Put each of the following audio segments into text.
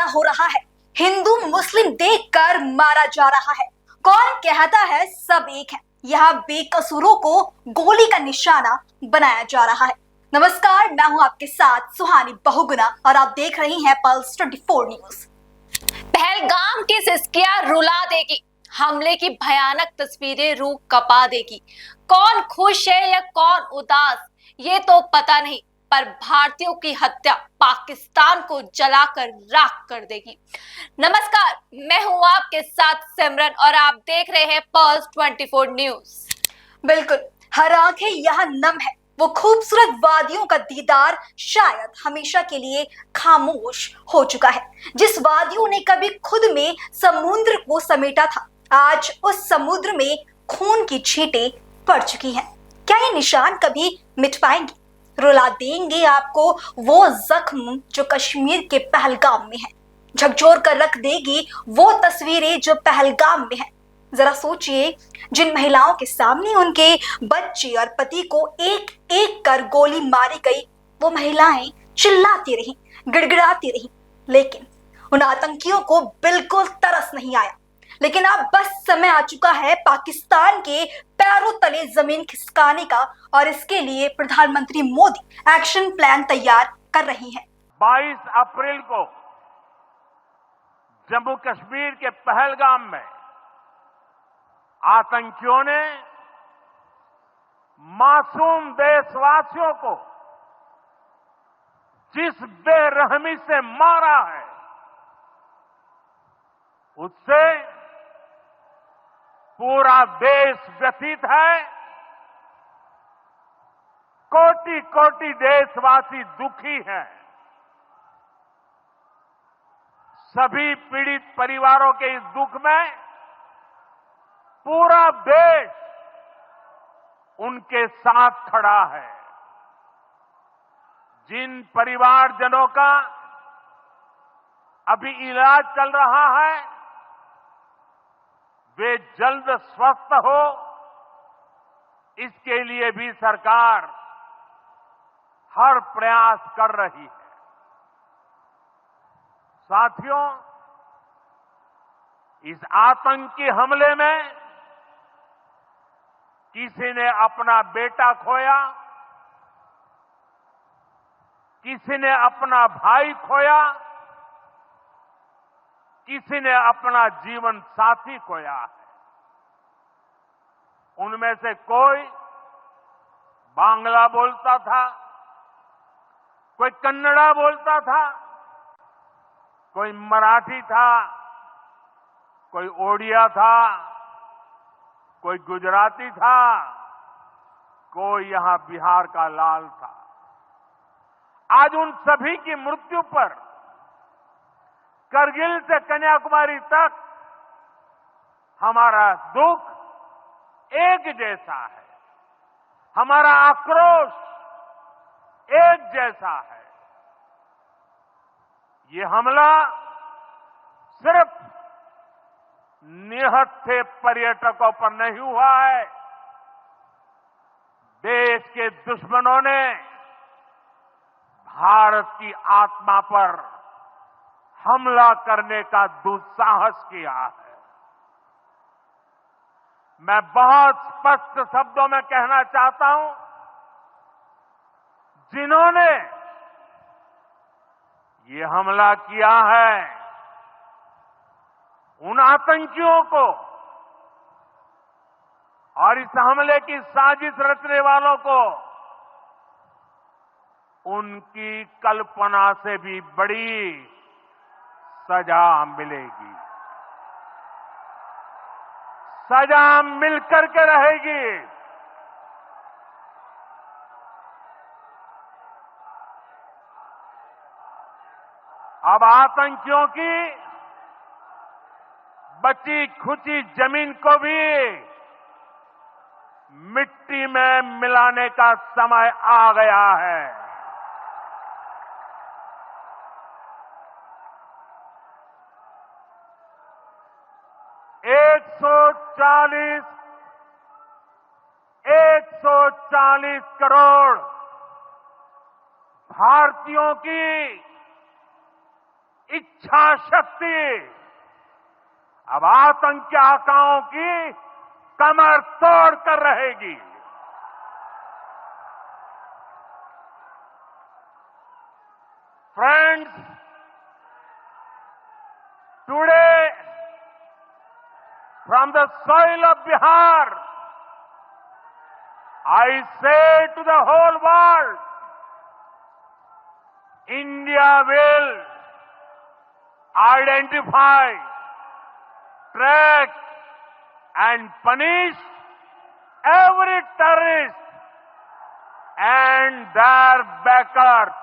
हो रहा है। हिंदू मुस्लिम देखकर मारा जा रहा है। कौन कहता है सब एक है। यहाँ बेकसूरों को गोली का निशाना बनाया जा रहा है। नमस्कार, मैं हूं आपके साथ सुहानी बहुगुना और आप देख रही हैं पल्स 24 न्यूज। पहलगाम की सिस्कियां रुला देगी, हमले की भयानक तस्वीरें रूह कपा देगी। कौन खुश है या कौन उदास ये तो पता नहीं, पर भारतीयों की हत्या पाकिस्तान को जलाकर राख कर देगी। नमस्कार, मैं हूं आपके साथ सिमरन और आप देख रहे हैं पल्स 24 न्यूज। बिल्कुल, हर आंखें यहाँ नम है। वो खूबसूरत वादियों का दीदार शायद हमेशा के लिए खामोश हो चुका है। जिस वादियों ने कभी खुद में समुद्र को समेटा था, आज उस समुद्र में खून की छींटें पड़ चुकी हैं। क्या ये निशान कभी मिट पाएंगे? रुला देंगे आपको वो जख्म जो कश्मीर के पहलगाम में है। झकझोर कर रख देगी वो तस्वीरें जो पहलगाम में है। जरा सोचिए, जिन महिलाओं के सामने उनके बच्चे और पति को एक एक कर गोली मारी गई, वो महिलाएं चिल्लाती रहीं, गिड़गिड़ाती रहीं, लेकिन उन आतंकियों को बिल्कुल तरस नहीं आया। लेकिन अब बस समय आ चुका है पाकिस्तान के पैरों तले जमीन खिसकाने का, और इसके लिए प्रधानमंत्री मोदी एक्शन प्लान तैयार कर रही हैं। 22 अप्रैल को जम्मू कश्मीर के पहलगाम में आतंकियों ने मासूम देशवासियों को जिस बेरहमी से मारा है, उससे पूरा देश व्यथित है। कोटि कोटि देशवासी दुखी हैं। सभी पीड़ित परिवारों के इस दुख में पूरा देश उनके साथ खड़ा है। जिन परिवारजनों का अभी इलाज चल रहा है, वे जल्द स्वस्थ हो, इसके लिए भी सरकार हर प्रयास कर रही है। साथियों, इस आतंकी हमले में किसी ने अपना बेटा खोया, किसी ने अपना भाई खोया, किसी ने अपना जीवन साथी खोया है। उनमें से कोई बांग्ला बोलता था, कोई कन्नड़ा बोलता था, कोई मराठी था, कोई ओडिया था, कोई गुजराती था, कोई यहां बिहार का लाल था। आज उन सभी की मृत्यु पर करगिल से कन्याकुमारी तक हमारा दुख एक जैसा है, हमारा आक्रोश एक जैसा है। ये हमला सिर्फ निहत्थे पर्यटकों पर नहीं हुआ है। देश के दुश्मनों ने भारत की आत्मा पर हमला करने का दुस्साहस किया है। मैं बहुत स्पष्ट शब्दों में कहना चाहता हूं, जिन्होंने ये हमला किया है, उन आतंकियों को और इस हमले की साजिश रचने वालों को उनकी कल्पना से भी बड़ी सजा मिलेगी। सजा मिलकर के रहेगी। अब आतंकियों की बची खुची जमीन को भी मिट्टी में मिलाने का समय आ गया है। एक सौ चालीस करोड़ भारतीयों की इच्छा शक्ति अब आतंकी आकाओं की कमर तोड़ कर रहेगी। Friends, today from the soil of Bihar, I say to the whole world, India will identify, track and punish every terrorist and their backers.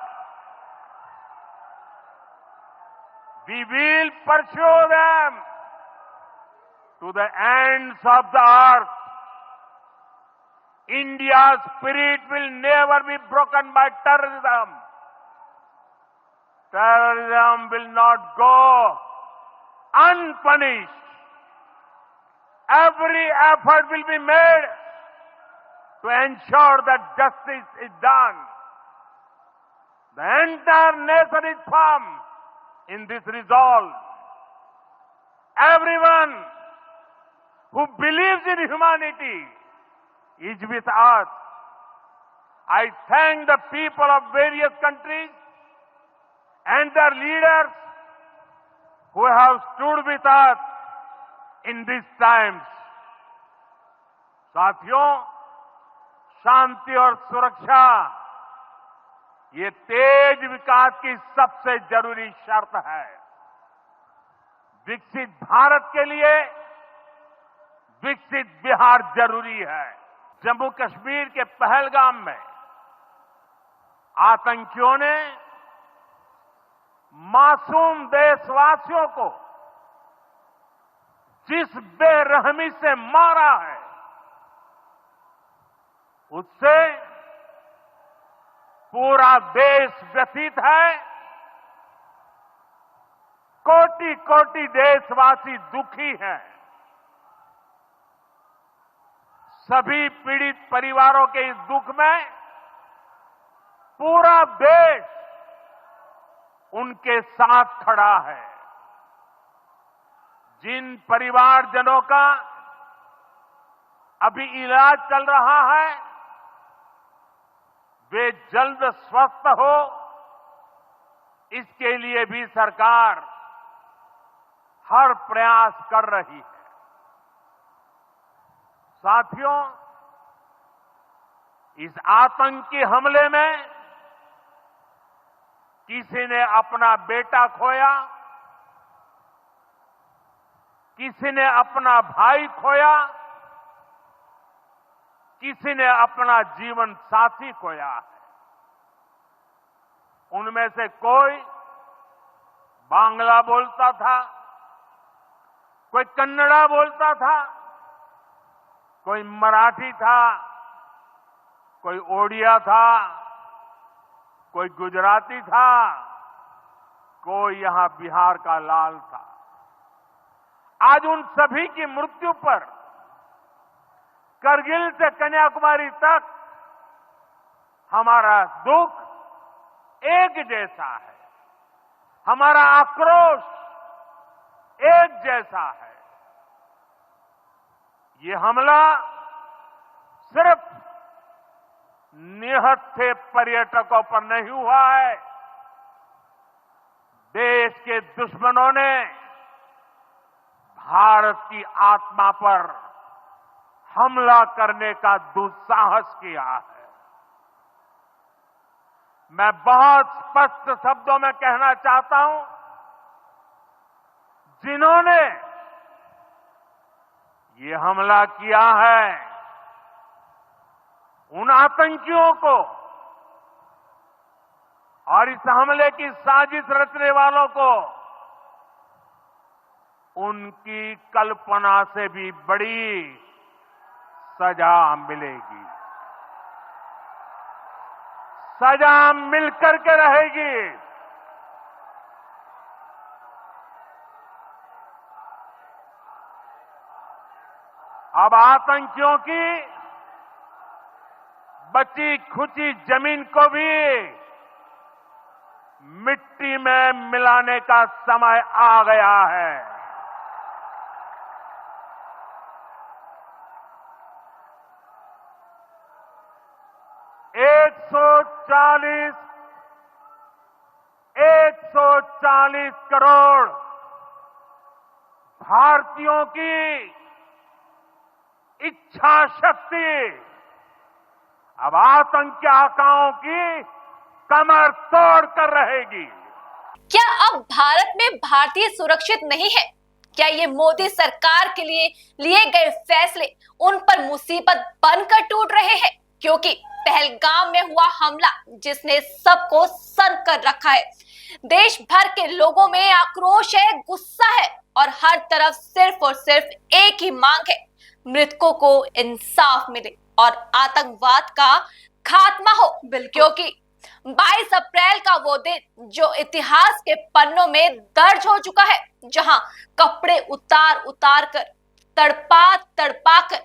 We will pursue them to the ends of the earth. India's spirit will never be broken by terrorism. Terrorism will not go unpunished. Every effort will be made to ensure that justice is done. The entire nation is firm in this resolve. Everyone who believes in humanity is with us. I thank the people of various countries and their leaders who have stood with us in these times. साथियों, शांति और सुरक्षा ये तेज विकास की सबसे जरूरी शर्त है। विकसित भारत के लिए विकसित बिहार जरूरी है। जम्मू कश्मीर के पहलगाम में आतंकियों ने मासूम देशवासियों को जिस बेरहमी से मारा है, उससे पूरा देश व्यथित है। कोटि कोटि देशवासी दुखी हैं। सभी पीड़ित परिवारों के इस दुख में पूरा देश उनके साथ खड़ा है। जिन परिवारजनों का अभी इलाज चल रहा है, वे जल्द स्वस्थ हो, इसके लिए भी सरकार हर प्रयास कर रही है। साथियों, इस आतंकी हमले में किसी ने अपना बेटा खोया, किसी ने अपना भाई खोया, किसी ने अपना जीवन साथी खोया है। उनमें से कोई बांग्ला बोलता था, कोई कन्नड़ा बोलता था, कोई मराठी था, कोई ओडिया था, कोई गुजराती था, कोई यहां बिहार का लाल था। आज उन सभी की मृत्यु पर करगिल से कन्याकुमारी तक हमारा दुख एक जैसा है, हमारा आक्रोश एक जैसा है। ये हमला सिर्फ निहत्थे पर्यटकों पर नहीं हुआ है। देश के दुश्मनों ने भारत की आत्मा पर हमला करने का दुस्साहस किया है। मैं बहुत स्पष्ट शब्दों में कहना चाहता हूं, जिन्होंने ये हमला किया है, उन आतंकियों को और इस हमले की साजिश रचने वालों को उनकी कल्पना से भी बड़ी सजा मिलेगी। सजा मिलकर के रहेगी। अब आतंकियों की बची खुची जमीन को भी मिट्टी में मिलाने का समय आ गया है। एक सौ चालीस करोड़ भारतीयों की इच्छा शक्ति अब आतंकी आकाओं की कमर तोड़ कर रहेगी। क्या अब भारत में भारतीय सुरक्षित नहीं है? क्या ये मोदी सरकार के लिए गए फैसले उन पर मुसीबत बनकर टूट रहे हैं? क्योंकि पहलगाम में हुआ हमला जिसने सबको सन कर रखा है। देश भर के लोगों में आक्रोश है, गुस्सा है और हर तरफ सिर्फ और सिर्फ एक ही मांग है, मृतकों को इंसाफ मिले और आतंकवाद का खात्मा हो। क्योंकि 22 अप्रैल का वो दिन जो इतिहास के पन्नों में दर्ज हो चुका है, जहां कपड़े उतार उतार कर तड़पा कर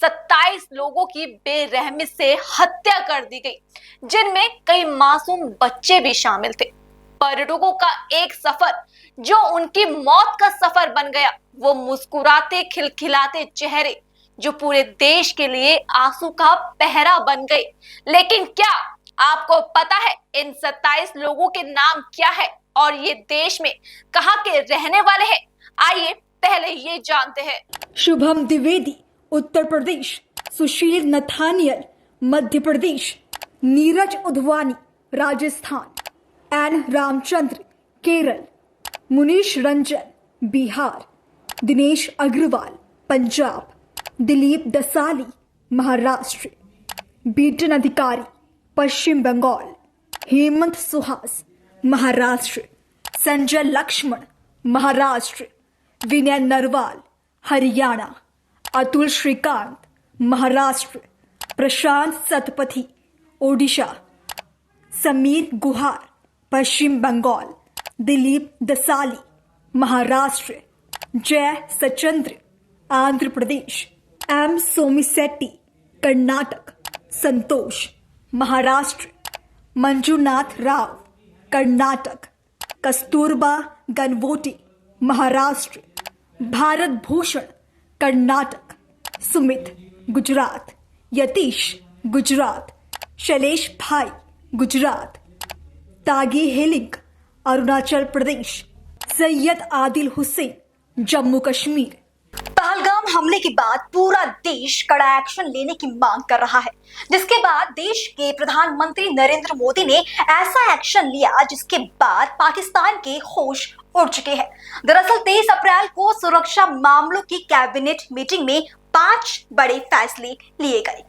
27 लोगों की बेरहमी से हत्या कर दी गई, जिनमें कई मासूम बच्चे भी शामिल थे। पर्यटकों का एक सफर जो उनकी मौत का सफर बन गया, वो मुस्कुराते खिलखिलाते चेहरे जो पूरे देश के लिए आंसू का पहरा बन गए। लेकिन क्या आपको पता है इन 27 लोगों के नाम क्या है और ये देश में कहां के रहने वाले हैं? आइए पहले ये जानते हैं। शुभम द्विवेदी उत्तर प्रदेश, सुशील Nathaniel Madhya Pradesh, Neeraj Udhwani Rajasthan, N Ramchandra Kerala, Munish Ranjan Bihar, Dinesh Agarwal Punjab, Dilip दसाली Maharashtra, beaten अधिकारी पश्चिम बंगाल, हेमंत सुहास महाराष्ट्र, संजय लक्ष्मण महाराष्ट्र, विनय नरवाल हरियाणा, अतुल श्रीकांत महाराष्ट्र, प्रशांत सतपथी ओडिशा, समीर गुहार पश्चिम बंगाल, दिलीप दसाली महाराष्ट्र, जय सचंद्र आंध्र प्रदेश, एम सोमिसेट्टी कर्नाटक, संतोष महाराष्ट्र, मंजुनाथ राव कर्नाटक, कस्तूरबा गनवोटी महाराष्ट्र, भारत भूषण कर्नाटक, सुमित गुजरात, यतीश गुजरात, शैलेश भाई गुजरात, तागी हेलिंग अरुणाचल प्रदेश, सैयद आदिल हुसैन जम्मू कश्मीर। पहलगाम हमले के बाद पूरा देश कड़ा एक्शन लेने की मांग कर रहा है, जिसके बाद देश के प्रधानमंत्री नरेंद्र मोदी ने ऐसा एक्शन लिया जिसके बाद पाकिस्तान के होश उड़ चुके हैं। दरअसल 23 अप्रैल को सुरक्षा मामलों की कैबिनेट मीटिंग में 5 बड़े फैसले लिए गए।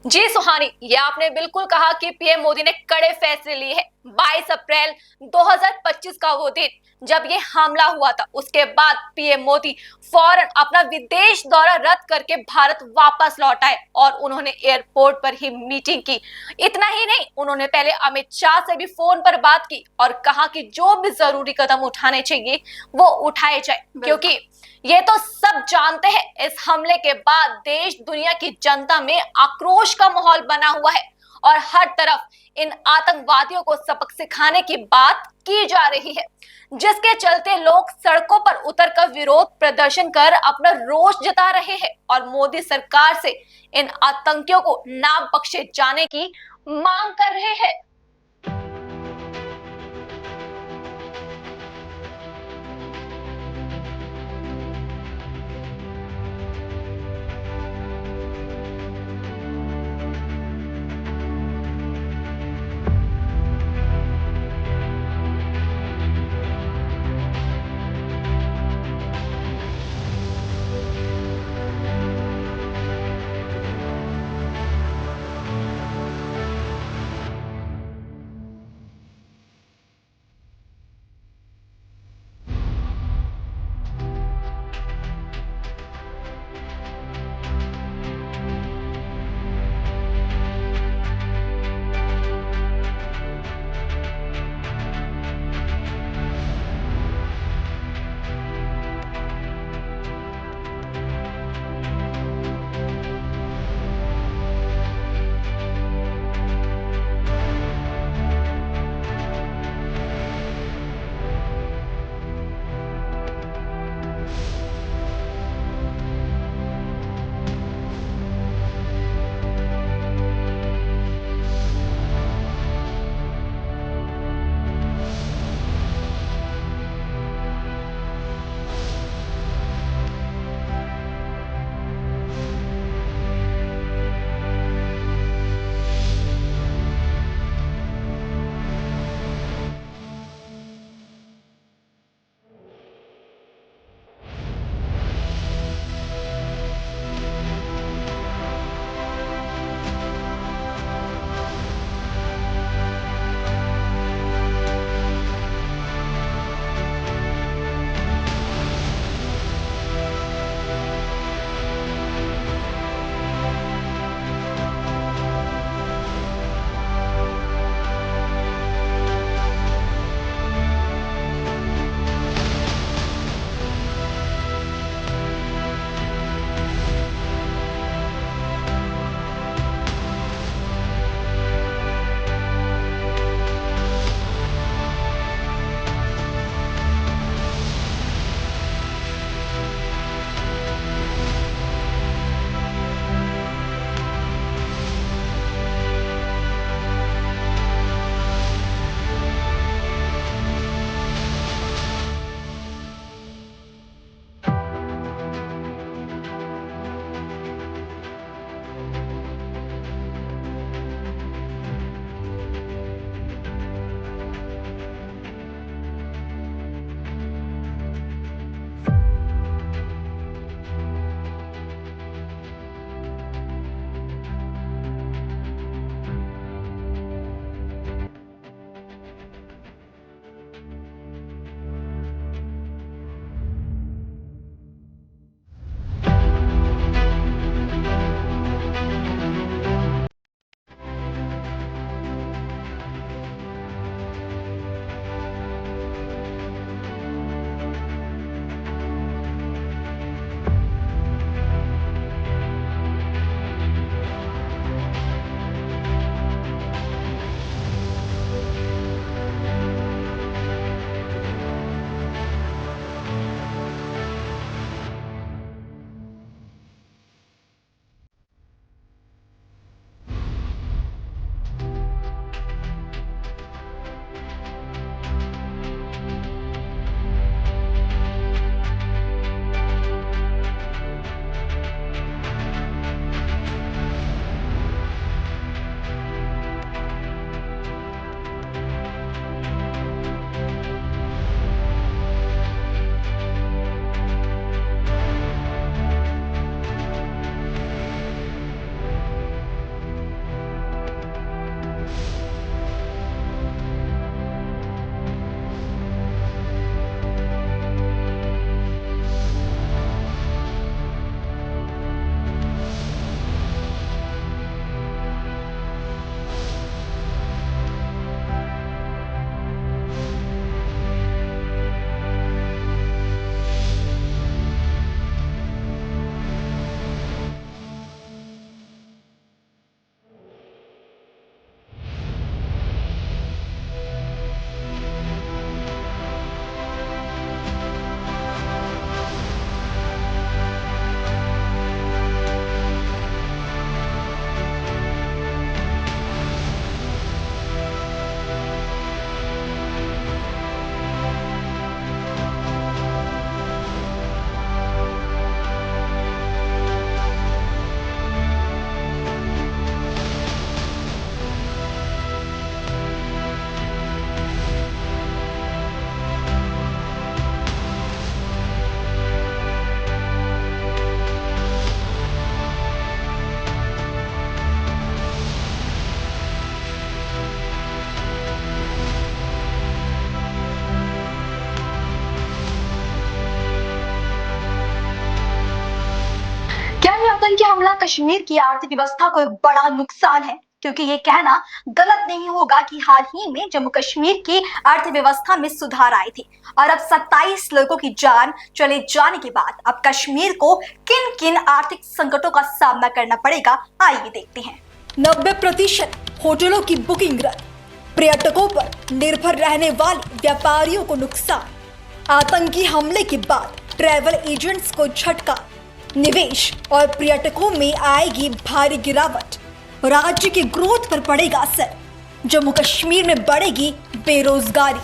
जी सुहानी, ये आपने बिल्कुल कहा कि पीएम मोदी ने कड़े फैसले लिए हैं। 22 अप्रैल 2025 का वो दिन जब ये हमला हुआ था, उसके बाद पीएम मोदी फौरन अपना विदेश दौरा रद्द करके भारत वापस लौट आए और उन्होंने एयरपोर्ट पर ही मीटिंग की। इतना ही नहीं, उन्होंने पहले अमित शाह से भी फोन पर बात की और कहा कि जो भी जरूरी कदम उठाने चाहिए वो उठाए जाए, क्योंकि ये तो सब जानते हैं इस हमले के बाद देश दुनिया की जनता में आक्रोश का माहौल बना हुआ है और हर तरफ इन आतंकवादियों को सबक सिखाने की बात की जा रही है, जिसके चलते लोग सड़कों पर उतरकर विरोध प्रदर्शन कर अपना रोष जता रहे हैं और मोदी सरकार से इन आतंकियों को ना बख्शे जाने की मांग कर रहे हैं। हमला कश्मीर की आर्थिक व्यवस्था को एक बड़ा नुकसान है, क्योंकि ये कहना गलत नहीं होगा कि हाल ही में जम्मू कश्मीर की अर्थव्यवस्था में सुधार आए थे और अब 27 लोगों की जान चले जाने के बाद अब कश्मीर को किन किन आर्थिक संकटों का सामना करना पड़ेगा, आइए देखते हैं। 90% होटलों की बुकिंग रद्द, पर्यटकों पर निर्भर रहने वाले व्यापारियों को नुकसान, आतंकी हमले के बाद ट्रैवल एजेंट्स को झटका, निवेश और पर्यटकों में आएगी भारी गिरावट, राज्य के ग्रोथ पर पड़ेगा असर, जम्मू कश्मीर में बढ़ेगी बेरोजगारी,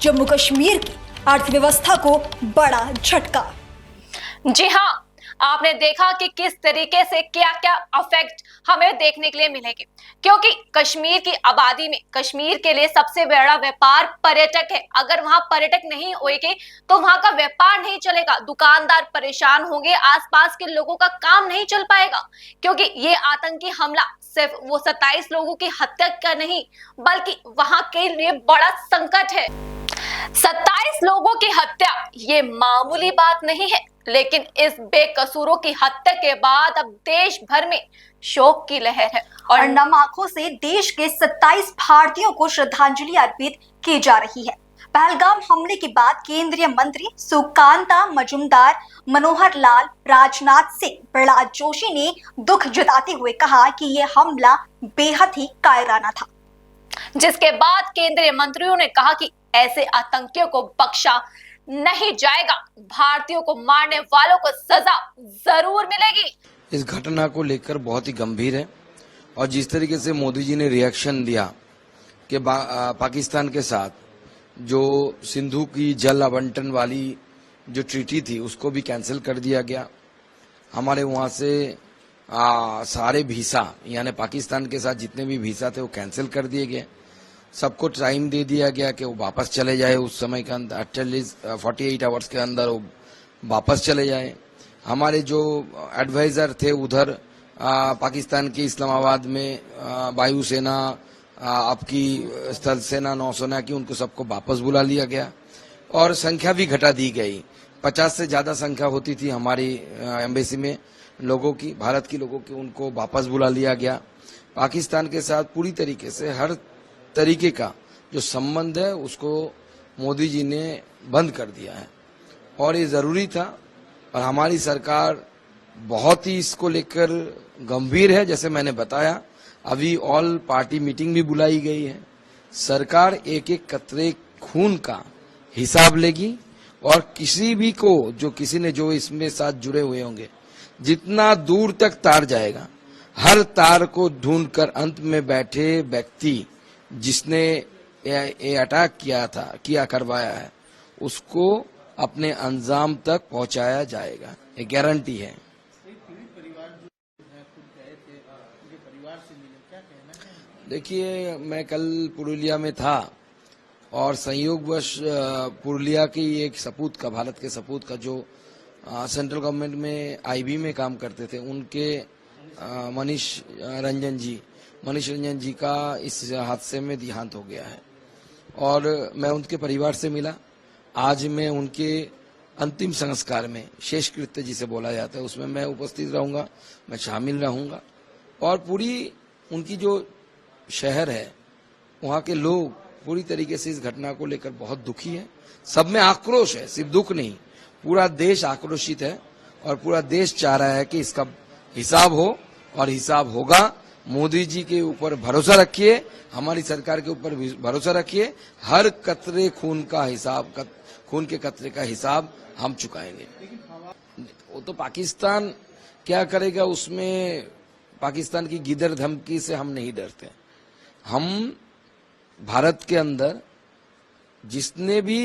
जम्मू कश्मीर की अर्थव्यवस्था को बड़ा झटका। जी हाँ, आपने देखा कि किस तरीके से क्या क्या इफेक्ट हमें देखने के लिए मिलेंगे, क्योंकि कश्मीर की आबादी में कश्मीर के लिए सबसे बड़ा व्यापार पर्यटक है। अगर वहां पर्यटक नहीं होंगे तो वहां का व्यापार नहीं चलेगा, दुकानदार परेशान होंगे, आसपास के लोगों का काम नहीं चल पाएगा, क्योंकि ये आतंकी हमला सिर्फ वो 27 लोगों की हत्या का नहीं बल्कि वहां के लिए बड़ा संकट है। 27 लोगों की हत्या ये मामूली बात नहीं है, लेकिन इस बेकसूरों की हत्या के बाद अब देश भर में शोक की लहर है और नम आंखों से देश के 27 भारतीयों को श्रद्धांजलि अर्पित की जा रही है। पहलगाम हमले के बाद केंद्रीय मंत्री सुकांता मजुमदार, मनोहर लाल, राजनाथ सिंह, प्रहलाद जोशी ने दुख जताते हुए कहा कि यह हमला बेहद ही कायराना था, जिसके बाद केंद्रीय मंत्रियों ने कहा कि ऐसे आतंकियों को बख्शा नहीं जाएगा, भारतीयों को मारने वालों को सजा जरूर मिलेगी। इस घटना को लेकर बहुत ही गंभीर है और जिस तरीके से मोदी जी ने रिएक्शन दिया कि पाकिस्तान के साथ जो सिंधु की जल आवंटन वाली जो ट्रीटी थी उसको भी कैंसिल कर दिया गया। हमारे वहाँ से सारे वीसा यानी पाकिस्तान के साथ जितने भी वीसा थे वो कैंसिल कर दिए गए। सबको टाइम दे दिया गया कि वो वापस चले जाए, उस समय के अंदर एटलीस्ट 48 आवर्स के अंदर वो वापस चले जाए। हमारे जो एडवाइजर थे उधर पाकिस्तान के इस्लामाबाद में वायुसेना, आपकी स्थल सेना, नौसेना की, उनको सबको वापस बुला लिया गया और संख्या भी घटा दी गई। 50 से ज्यादा संख्या होती थी हमारी एम्बेसी में लोगों की, भारत की लोगों की, उनको वापस बुला लिया गया। पाकिस्तान के साथ पूरी तरीके से हर तरीके का जो संबंध है उसको मोदी जी ने बंद कर दिया है और ये जरूरी था और हमारी सरकार बहुत ही इसको लेकर गंभीर है। जैसे मैंने बताया, अभी ऑल पार्टी मीटिंग भी बुलाई गई है। सरकार एक एक कतरे खून का हिसाब लेगी और किसी भी को किसी ने जो इसमें साथ जुड़े हुए होंगे, जितना दूर तक तार जाएगा, हर तार को ढूंढकर अंत में बैठे व्यक्ति जिसने ये अटैक किया करवाया है, उसको अपने अंजाम तक पहुंचाया जाएगा, ये गारंटी है। देखिए, मैं कल पुरुलिया में था और संयोगवश पुरुलिया की एक सपूत का, भारत के सपूत का जो सेंट्रल गवर्नमेंट में आईबी में काम करते थे, उनके मनीष रंजन जी का इस हादसे में देहांत हो गया है और मैं उनके परिवार से मिला। आज मैं उनके अंतिम संस्कार में, शेषकृत्य जिसे बोला जाता है, उसमें मैं उपस्थित रहूंगा, मैं शामिल रहूंगा और पूरी उनकी जो शहर है, वहाँ के लोग पूरी तरीके से इस घटना को लेकर बहुत दुखी है। सब में आक्रोश है, सिर्फ दुख नहीं, पूरा देश आक्रोशित है और पूरा देश चाह रहा है कि इसका हिसाब हो और हिसाब होगा। मोदी जी के ऊपर भरोसा रखिए, हमारी सरकार के ऊपर भरोसा रखिए, हर कतरे खून का हिसाब, खून के कतरे का हिसाब हम चुकाएंगे। वो तो पाकिस्तान क्या करेगा, उसमें पाकिस्तान की गिदर धमकी से हम नहीं डरते। हम भारत के अंदर जिसने भी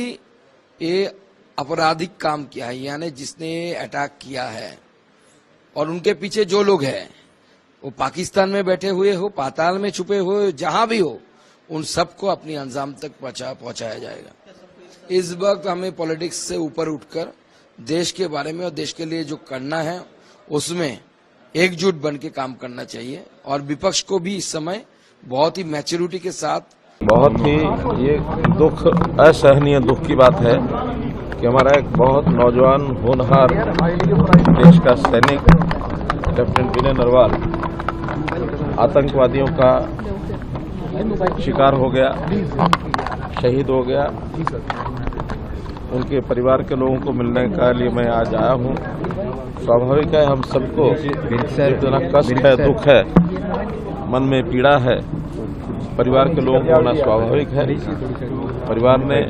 ये आपराधिक काम किया है, यानी जिसने अटैक किया है और उनके पीछे जो लोग हैं, वो पाकिस्तान में बैठे हुए हो, पाताल में छुपे हुए, जहां भी हो, उन सबको अपनी अंजाम तक पहुंचाया जाएगा। इस वक्त हमें पॉलिटिक्स से ऊपर उठकर देश के बारे में और देश के लिए जो करना है उसमें एकजुट बन के काम करना चाहिए और विपक्ष को भी इस समय बहुत ही मैच्योरिटी के साथ, बहुत ही ये दुख, असहनीय दुख की बात है कि हमारा एक बहुत नौजवान होनहार देश का सैनिक लेफ्टिनेंट विनय नरवाल आतंकवादियों का शिकार हो गया, शहीद हो गया। उनके परिवार के लोगों को मिलने के लिए मैं आज आया हूं। स्वाभाविक है, हम सबको इतना कष्ट है, दुख है, मन में पीड़ा है, परिवार के लोगों को होना स्वाभाविक है। परिवार ने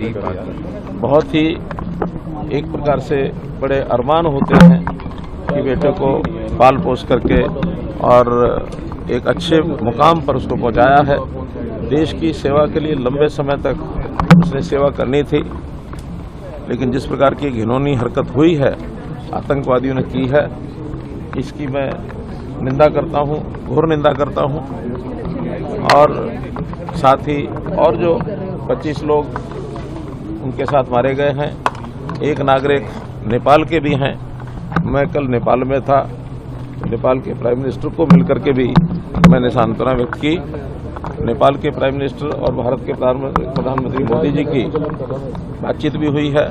बहुत ही एक प्रकार से बड़े अरमान होते हैं कि बेटे को पाल पोस करके और एक अच्छे मुकाम पर उसको पहुंचाया है। देश की सेवा के लिए लंबे समय तक उसने सेवा करनी थी, लेकिन जिस प्रकार की घिनौनी हरकत हुई है, आतंकवादियों ने की है, इसकी मैं निंदा करता हूं, घोर निंदा करता हूं। और साथ ही और जो 25 लोग उनके साथ मारे गए हैं, एक नागरिक नेपाल के भी हैं। मैं कल नेपाल में था, नेपाल के प्राइम मिनिस्टर को मिलकर के भी मैंने सांत्वना व्यक्त की। नेपाल के प्राइम मिनिस्टर और भारत के प्रधानमंत्री मोदी जी की बातचीत भी हुई है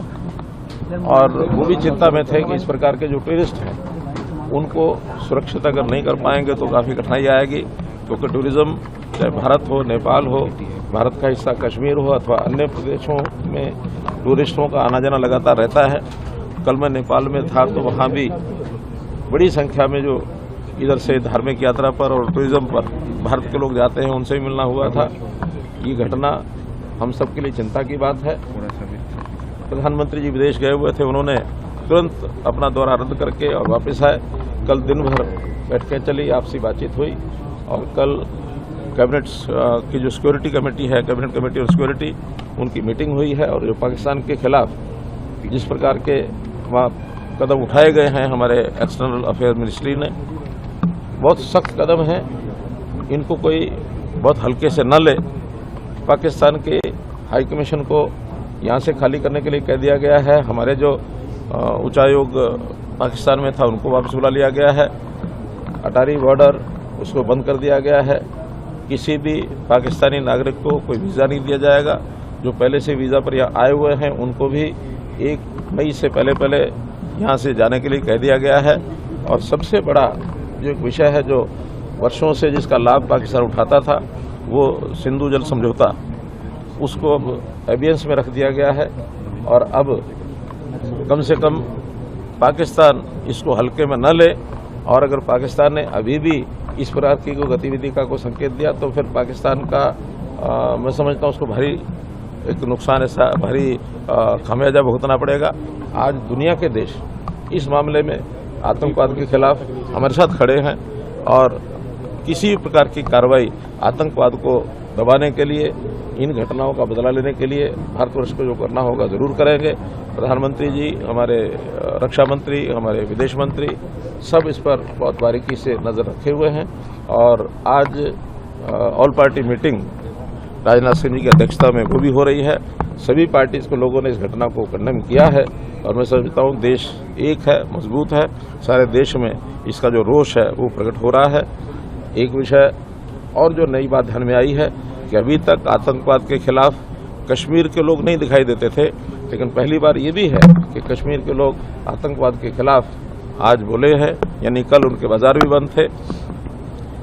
और वो भी चिंता में थे कि इस प्रकार के जो टूरिस्ट हैं उनको सुरक्षित अगर नहीं कर पाएंगे तो काफ़ी कठिनाई आएगी, क्योंकि टूरिज्म चाहे भारत हो, नेपाल हो, भारत का हिस्सा कश्मीर हो अथवा अन्य प्रदेशों में टूरिस्टों का आना जाना लगातार रहता है। कल मैं नेपाल में था तो वहाँ भी बड़ी संख्या में जो इधर से धार्मिक यात्रा पर और टूरिज्म पर भारत के लोग जाते हैं उनसे भी मिलना हुआ था। ये घटना हम सबके लिए चिंता की बात है। प्रधानमंत्री जी विदेश गए हुए थे, उन्होंने तुरंत अपना दौरा रद्द करके और वापस आए। कल दिन भर बैठ के चली, आपसी बातचीत हुई और कल कैबिनेट की जो सिक्योरिटी कमेटी है, कैबिनेट कमेटी और सिक्योरिटी, उनकी मीटिंग हुई है। और जो पाकिस्तान के खिलाफ जिस प्रकार के वहाँ कदम उठाए गए हैं हमारे एक्सटर्नल अफेयर मिनिस्ट्री ने, बहुत सख्त कदम है, इनको कोई बहुत हल्के से न ले। पाकिस्तान के हाई कमीशन को यहाँ से खाली करने के लिए कह दिया गया है। हमारे जो उच्चायोग पाकिस्तान में था उनको वापस बुला लिया गया है। अटारी बॉर्डर उसको बंद कर दिया गया है। किसी भी पाकिस्तानी नागरिक को कोई वीज़ा नहीं दिया जाएगा। जो पहले से वीज़ा पर यहाँ आए हुए हैं उनको भी 1 मई से पहले यहाँ से जाने के लिए कह दिया गया है। और सबसे बड़ा जो एक विषय है जो वर्षों से जिसका लाभ पाकिस्तान उठाता था, वो सिंधु जल समझौता, उसको अब एबियंस में रख दिया गया है। और अब कम से कम पाकिस्तान इसको हल्के में न ले। और अगर पाकिस्तान ने अभी भी इस प्रकार की कोई गतिविधि का कोई संकेत दिया तो फिर पाकिस्तान का मैं समझता हूँ उसको भारी एक नुकसान, ऐसा भारी खामियाजा भुगतना पड़ेगा। आज दुनिया के देश इस मामले में आतंकवाद के खिलाफ हमारे साथ खड़े हैं और किसी प्रकार की कार्रवाई आतंकवाद को दबाने के लिए, इन घटनाओं का बदला लेने के लिए भारतवर्ष को जो करना होगा जरूर करेंगे। प्रधानमंत्री जी, हमारे रक्षा मंत्री, हमारे विदेश मंत्री सब इस पर बहुत बारीकी से नजर रखे हुए हैं। और आज all party meeting Rajnath Singh ji की अध्यक्षता में वो भी हो रही है। सभी पार्टीज के लोगों ने इस घटना को कंडेम किया है और मैं समझता हूँ देश एक है, मजबूत है। सारे देश में इसका जो रोष है वो प्रकट हो रहा है। एक विषय और जो नई बात ध्यान में आई है कि अभी तक आतंकवाद के खिलाफ कश्मीर के लोग नहीं दिखाई देते थे, लेकिन पहली बार ये भी है कि कश्मीर के लोग आतंकवाद के खिलाफ आज बोले हैं। यानी कल उनके बाजार भी बंद थे।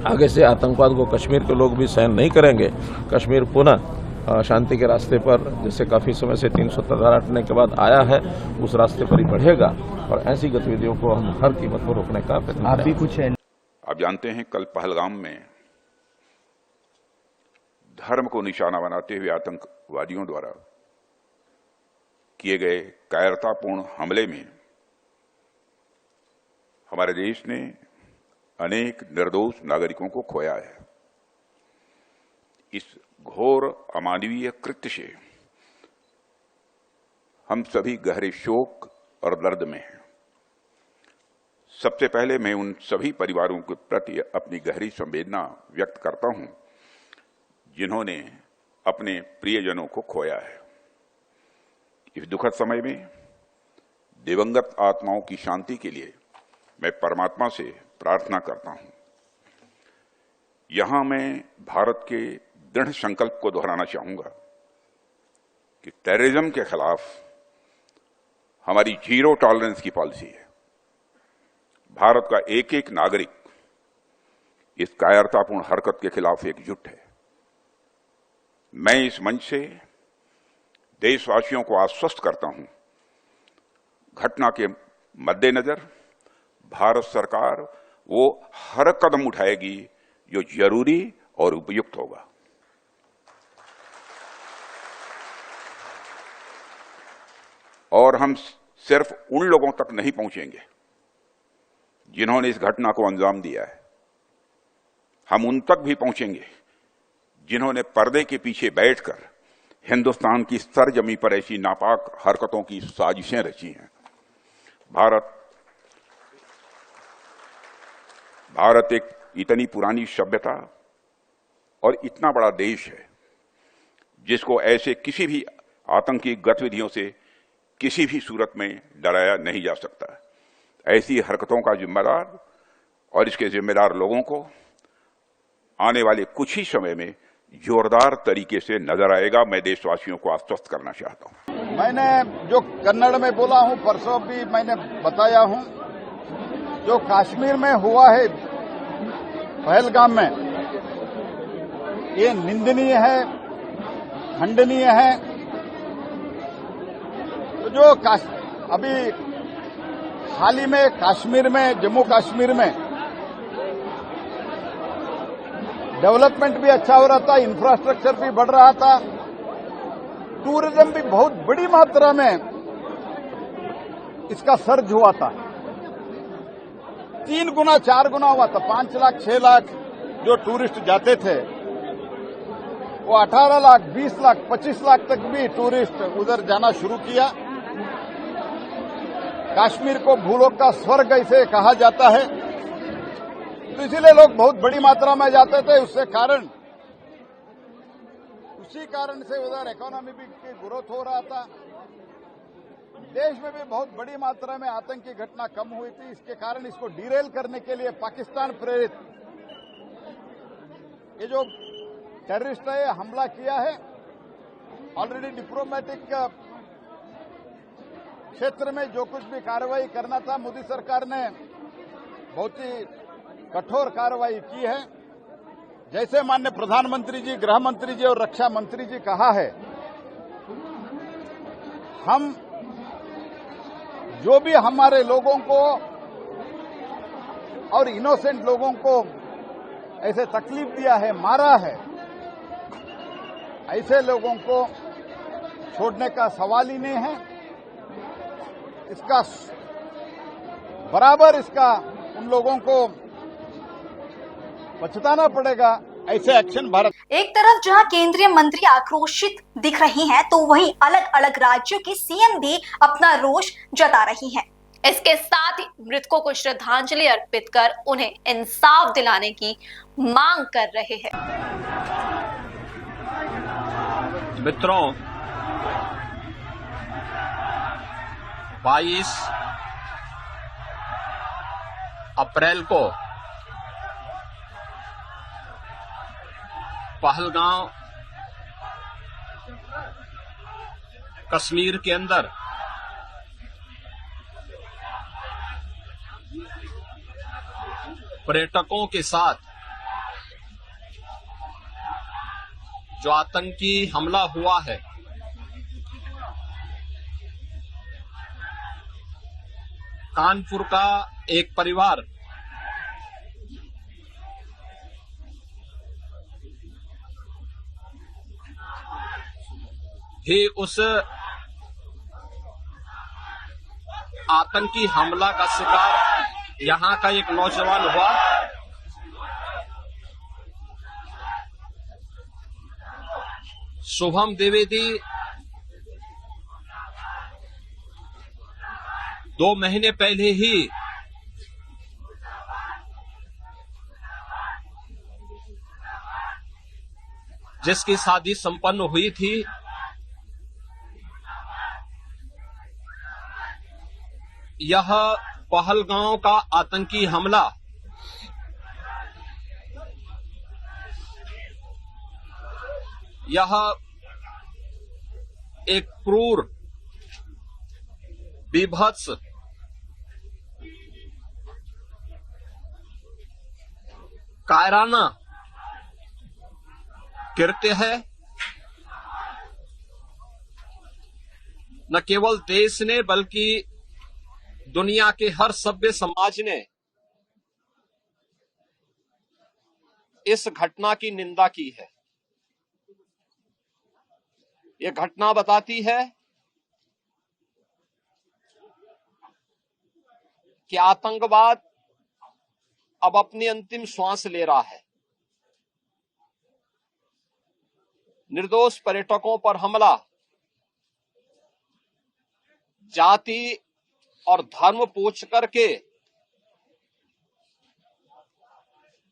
आगे से आतंकवाद को कश्मीर के लोग भी सहन नहीं करेंगे। कश्मीर पुनः शांति के रास्ते पर, जैसे काफ़ी समय से 370 हटने के बाद आया है, उस रास्ते पर ही बढ़ेगा। और ऐसी गतिविधियों को हम हर कीमत पर रोकने का प्रयत्न आप भी कुछ है। आप जानते हैं कल पहलगाम में धर्म को निशाना बनाते हुए आतंकवादियों द्वारा किए गए कायरतापूर्ण हमले में हमारे देश ने अनेक निर्दोष नागरिकों को खोया है। इस घोर अमानवीय कृत्य से हम सभी गहरे शोक और दर्द में हैं। सबसे पहले मैं उन सभी परिवारों के प्रति अपनी गहरी संवेदना व्यक्त करता हूं जिन्होंने अपने प्रियजनों को खोया है। इस दुखद समय में दिवंगत आत्माओं की शांति के लिए मैं परमात्मा से प्रार्थना करता हूं। यहां मैं भारत के दृढ़ संकल्प को दोहराना चाहूंगा कि टेररिज्म के खिलाफ हमारी जीरो टॉलरेंस की पॉलिसी है। भारत का एक एक नागरिक इस कायरतापूर्ण हरकत के खिलाफ एकजुट है। मैं इस मंच से देशवासियों को आश्वस्त करता हूं, घटना के मद्देनजर भारत सरकार वो हर कदम उठाएगी जो जरूरी और उपयुक्त होगा। और हम सिर्फ उन लोगों तक नहीं पहुंचेंगे जिन्होंने इस घटना को अंजाम दिया है, हम उन तक भी पहुंचेंगे जिन्होंने पर्दे के पीछे बैठकर हिंदुस्तान की सरजमी पर ऐसी नापाक हरकतों की साजिशें रची हैं। भारत एक इतनी पुरानी सभ्यता और इतना बड़ा देश है जिसको ऐसे किसी भी आतंकी गतिविधियों से किसी भी सूरत में डराया नहीं जा सकता। ऐसी हरकतों का जिम्मेदार और इसके जिम्मेदार लोगों को आने वाले कुछ ही समय में जोरदार तरीके से नजर आएगा। मैं देशवासियों को आश्वस्त करना चाहता हूं। मैंने जो कन्नड़ में बोला हूं, परसों भी मैंने बताया हूं, जो कश्मीर में हुआ है पहलगाम में, ये निंदनीय है, खंडनीय है। तो जो अभी हाल ही में कश्मीर में, जम्मू कश्मीर में डेवलपमेंट भी अच्छा हो रहा था, इंफ्रास्ट्रक्चर भी बढ़ रहा था, टूरिज्म भी बहुत बड़ी मात्रा में इसका सर्ज हुआ था, 3 गुना 4 गुना हुआ था। 5 लाख 6 लाख जो टूरिस्ट जाते थे वो 18 लाख 20 लाख 25 लाख तक भी टूरिस्ट उधर जाना शुरू किया। कश्मीर को भूलोक का स्वर्ग ऐसे कहा जाता है, तो इसीलिए लोग बहुत बड़ी मात्रा में जाते थे। उसी कारण से उधर इकोनॉमी भी की ग्रोथ हो रहा था। देश में भी बहुत बड़ी मात्रा में आतंकी घटना कम हुई थी। इसके कारण इसको डिरेल करने के लिए पाकिस्तान प्रेरित ये जो टेररिस्ट है हमला किया है। ऑलरेडी डिप्लोमेटिक क्षेत्र में जो कुछ भी कार्रवाई करना था, मोदी सरकार ने बहुत ही कठोर कार्रवाई की है। जैसे माननीय प्रधानमंत्री जी, गृह मंत्री जी और रक्षा मंत्री जी कहा है, हम जो भी हमारे लोगों को और इनोसेंट लोगों को ऐसे तकलीफ दिया है, मारा है, ऐसे लोगों को छोड़ने का सवाल ही नहीं है। इसका बराबर उन लोगों को पछताना पड़ेगा। ऐसे एक्शन भारत। एक तरफ जहां केंद्रीय मंत्री आक्रोशित दिख रही हैं, तो वहीं अलग अलग राज्यों के सीएम भी अपना रोष जता रही हैं। इसके साथ ही मृतकों को श्रद्धांजलि अर्पित कर उन्हें इंसाफ दिलाने की मांग कर रहे हैं। मित्रों, 22 अप्रैल को पहलगाम कश्मीर के अंदर पर्यटकों के साथ जो आतंकी हमला हुआ है, कानपुर का एक परिवार ही उस आतंकी हमला का शिकार यहां का एक नौजवान हुआ। शुभम द्विवेदी 2 महीने पहले ही जिसकी शादी संपन्न हुई थी, यह पहलगाम का आतंकी हमला यह एक क्रूर, बीभत्स, कायराना कृत्य है। न केवल देश ने बल्कि दुनिया के हर सभ्य समाज ने इस घटना की निंदा की है। यह घटना बताती है कि आतंकवाद अब अपनी अंतिम श्वास ले रहा है। निर्दोष पर्यटकों पर हमला जाति और धर्म पूछ करके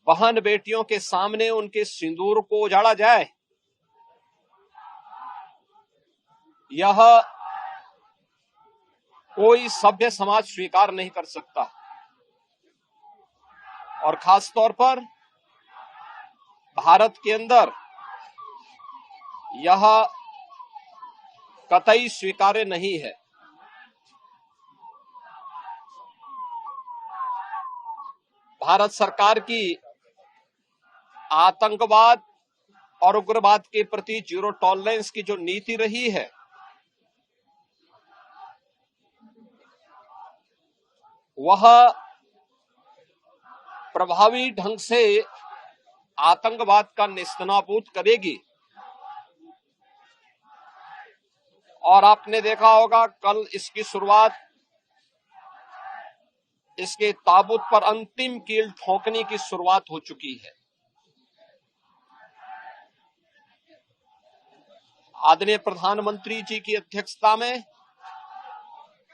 बहन बेटियों के सामने उनके सिंदूर को उजाड़ा जाए, यह कोई सभ्य समाज स्वीकार नहीं कर सकता। और खास तौर पर भारत के अंदर यह कतई स्वीकार्य नहीं है। भारत सरकार की आतंकवाद और उग्रवाद के प्रति जीरो टॉलरेंस की जो नीति रही है, वह प्रभावी ढंग से आतंकवाद का नेस्तनाबूद करेगी। और आपने देखा होगा कल इसकी शुरुआत, इसके ताबूत पर अंतिम कील ठोकने की शुरुआत हो चुकी है। आदरणीय प्रधानमंत्री जी की अध्यक्षता में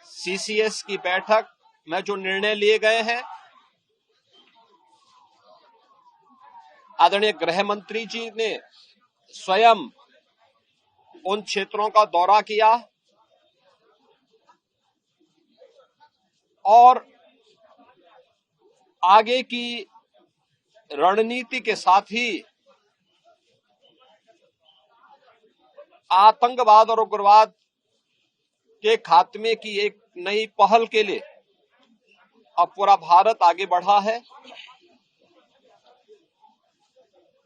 सीसीएस की बैठक में जो निर्णय लिए गए हैं, आदरणीय गृह मंत्री जी ने स्वयं उन क्षेत्रों का दौरा किया और आगे की रणनीति के साथ ही आतंकवाद और उग्रवाद के खात्मे की एक नई पहल के लिए अब पूरा भारत आगे बढ़ा है।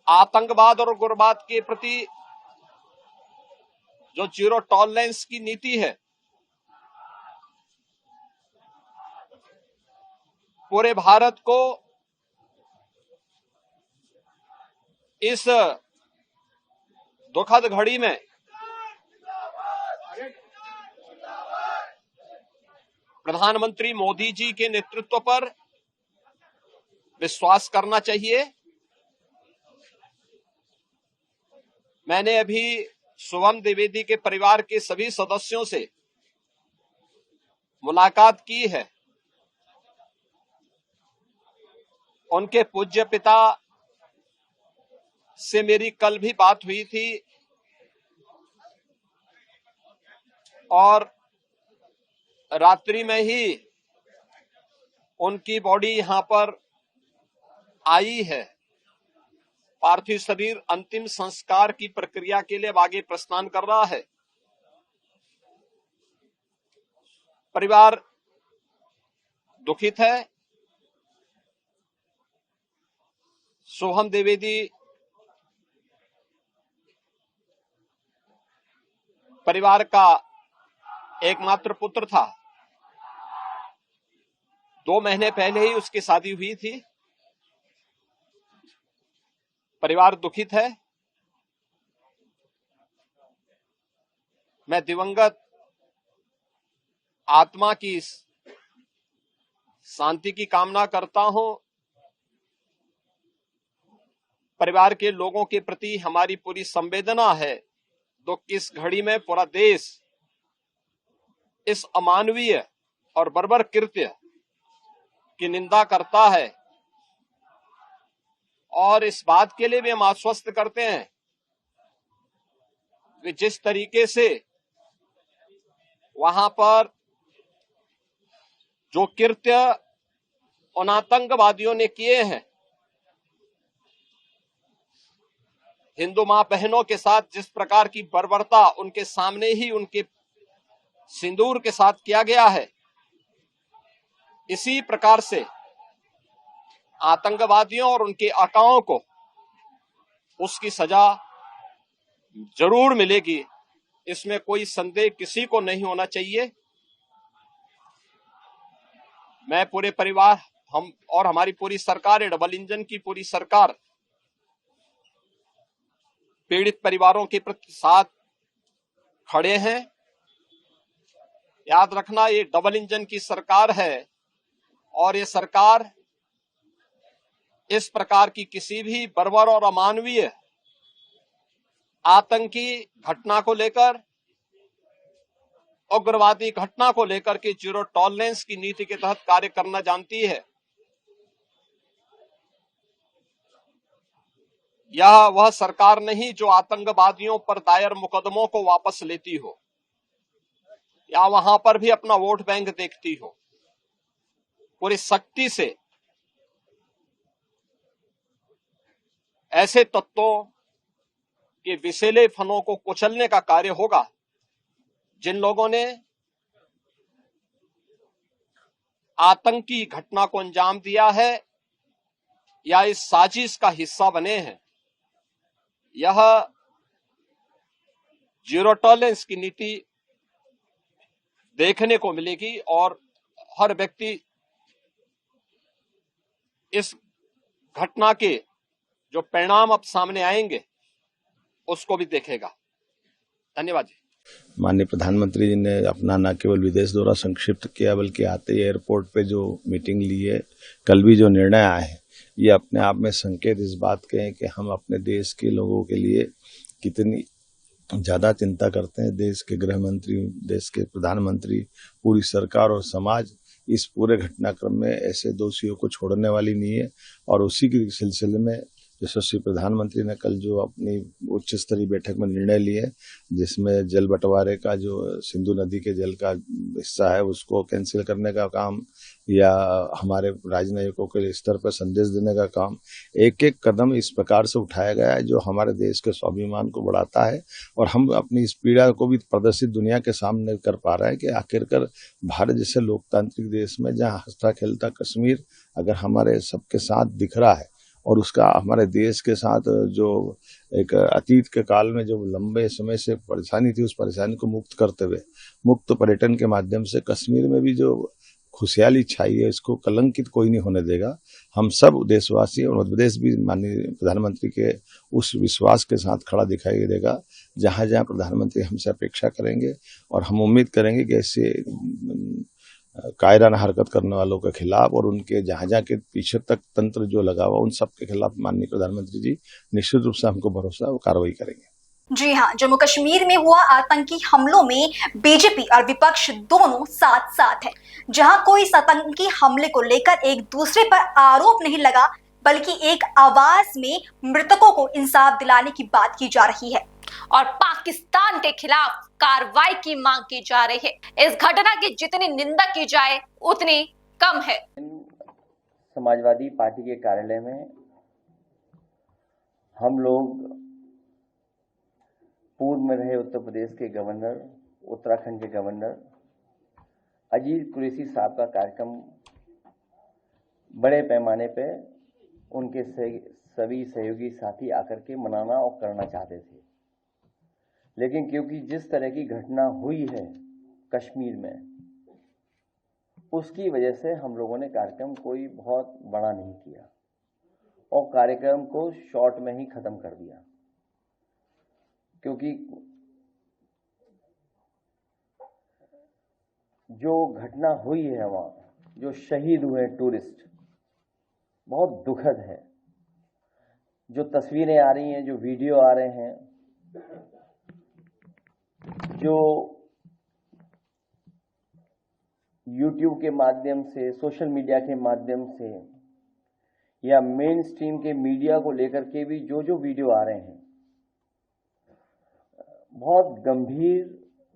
आतंकवाद और उग्रवाद के प्रति जो जीरो टॉलरेंस की नीति है, पूरे भारत को इस दुखद घड़ी में प्रधानमंत्री मोदी जी के नेतृत्व पर विश्वास करना चाहिए। मैंने अभी शुभम द्विवेदी के परिवार के सभी सदस्यों से मुलाकात की है। उनके पूज्य पिता से मेरी कल भी बात हुई थी और रात्रि में ही उनकी बॉडी यहां पर आई है। पार्थिव शरीर अंतिम संस्कार की प्रक्रिया के लिए आगे प्रस्थान कर रहा है। परिवार दुखित है। शुभम द्विवेदी परिवार का एकमात्र पुत्र था। 2 महीने पहले ही उसकी शादी हुई थी। परिवार दुखित है। मैं दिवंगत आत्मा की शांति की कामना करता हूं। परिवार के लोगों के प्रति हमारी पूरी संवेदना है। दुख की इस घड़ी में पूरा देश इस अमानवीय और बर्बर कृत्य की निंदा करता है और इस बात के लिए भी हम आश्वस्त करते हैं कि जिस तरीके से वहां पर जो कृत्य उन आतंकवादियों ने किए हैं, हिंदू मां बहनों के साथ जिस प्रकार की बर्बरता उनके सामने ही उनके सिंदूर के साथ किया गया है, इसी प्रकार से आतंकवादियों और उनके आकाओं को उसकी सजा जरूर मिलेगी, इसमें कोई संदेह किसी को नहीं होना चाहिए। मैं पूरे परिवार, हम और हमारी पूरी सरकार, डबल इंजन की पूरी सरकार पीड़ित परिवारों के प्रति साथ खड़े हैं। याद रखना, ये डबल इंजन की सरकार है और ये सरकार इस प्रकार की किसी भी बर्बर और अमानवीय आतंकी घटना को लेकर, उग्रवादी घटना को लेकर के जीरो टॉलरेंस की नीति के तहत कार्य करना जानती है। यह वह सरकार नहीं जो आतंकवादियों पर दायर मुकदमों को वापस लेती हो या वहां पर भी अपना वोट बैंक देखती हो। पूरी सख्ती से ऐसे तत्वों के विषैले फनों को कुचलने का कार्य होगा जिन लोगों ने आतंकी घटना को अंजाम दिया है या इस साजिश का हिस्सा बने हैं। यह जीरो टॉलरेंस की नीति देखने को मिलेगी और हर व्यक्ति इस घटना के जो परिणाम अब सामने आएंगे उसको भी देखेगा। धन्यवाद जी। माननीय प्रधानमंत्री जी ने अपना न केवल विदेश दौरा संक्षिप्त किया बल्कि आते ही एयरपोर्ट पे जो मीटिंग ली है, कल भी जो निर्णय आए हैं, ये अपने आप में संकेत इस बात के हैं कि हम अपने देश के लोगों के लिए कितनी ज्यादा चिंता करते हैं। देश के गृह मंत्री, देश के प्रधानमंत्री, पूरी सरकार और समाज इस पूरे घटनाक्रम में ऐसे दोषियों को छोड़ने वाली नहीं है। और उसी के सिलसिले में यशस्वी प्रधानमंत्री ने कल जो अपनी उच्च स्तरीय बैठक में निर्णय लिए, जिसमें जल बंटवारे का जो सिंधु नदी के जल का हिस्सा है उसको कैंसिल करने का काम या हमारे राजनयिकों के स्तर पर संदेश देने का काम, एक एक कदम इस प्रकार से उठाया गया है जो हमारे देश के स्वाभिमान को बढ़ाता है। और हम अपनी इस पीड़ा को भी प्रदर्शित दुनिया के सामने कर पा रहे हैं कि आखिरकार भारत जैसे लोकतांत्रिक देश में जहाँ हंसता खेलता कश्मीर अगर हमारे सबके साथ दिख रहा है और उसका हमारे देश के साथ जो एक अतीत के काल में जो लंबे समय से परेशानी थी, उस परेशानी को मुक्त करते हुए मुक्त पर्यटन के माध्यम से कश्मीर में भी जो खुशहाली छाई है, इसको कलंकित कोई नहीं होने देगा। हम सब देशवासी और मध्य प्रदेश भी माननीय प्रधानमंत्री के उस विश्वास के साथ खड़ा दिखाई देगा जहाँ जहाँ प्रधानमंत्री हमसे अपेक्षा करेंगे। और हम उम्मीद करेंगे कि ऐसे कायराना हरकत करने वालों के खिलाफ और उनके जहाँ जहाँ के पीछे तक तंत्र जो लगा हुआ उन सब के खिलाफ माननीय प्रधानमंत्री जी निश्चित रूप से हमको भरोसा है वो कार्रवाई करेंगे। जी हाँ, जम्मू कश्मीर में हुआ आतंकी हमलों में बीजेपी और विपक्ष दोनों साथ साथ है। जहां कोई इस आतंकी हमले को लेकर एक दूसरे पर आरोप नहीं लगा, बल्कि एक आवाज में मृतकों को इंसाफ दिलाने की बात की जा रही है और पाकिस्तान के खिलाफ कार्रवाई की मांग की जा रही है। इस घटना की जितनी निंदा की जाए उतनी कम है। समाजवादी पार्टी के कार्यालय में हम लोग पूर्व में रहे उत्तर प्रदेश के गवर्नर, उत्तराखंड के गवर्नर अजीत कुरैशी साहब का कार्यक्रम बड़े पैमाने पे उनके सभी सहयोगी साथी आकर के मनाना और करना चाहते थे, लेकिन क्योंकि जिस तरह की घटना हुई है कश्मीर में, उसकी वजह से हम लोगों ने कार्यक्रम कोई बहुत बड़ा नहीं किया और कार्यक्रम को शॉर्ट में ही खत्म कर दिया। क्योंकि जो घटना हुई है वहां, जो शहीद हुए टूरिस्ट, बहुत दुखद है। जो तस्वीरें आ रही हैं, जो वीडियो आ रहे हैं, जो YouTube के माध्यम से, सोशल मीडिया के माध्यम से या मेन स्ट्रीम के मीडिया को लेकर के भी जो वीडियो आ रहे हैं, बहुत गंभीर